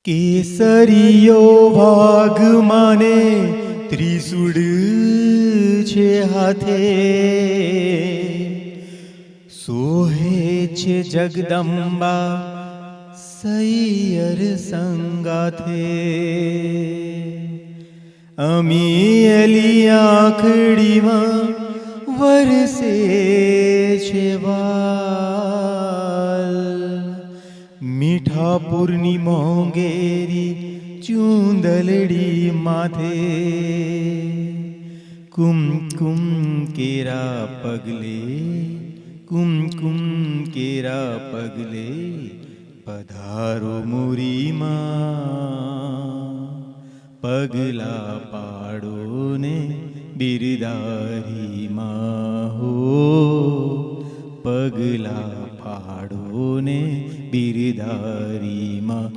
કેસરીયો વાઘ માને ત્રિશુળ છે હાથે, સોહે છે જગદંબા સૈયર સંગાથે, અમી એલી આંખડીમાં વરસે છે વાલ, મીઠાપુરની મોંઘેરી ચૂંદલડી માથે, કુમકુમ કેરા પગલે, કુમકુમ કેરા પગલે પધારો મુરીમાં, પગલા પાડો ને બિરદારીમાં હો, પગલા પાડો ને બિરદારીમાં.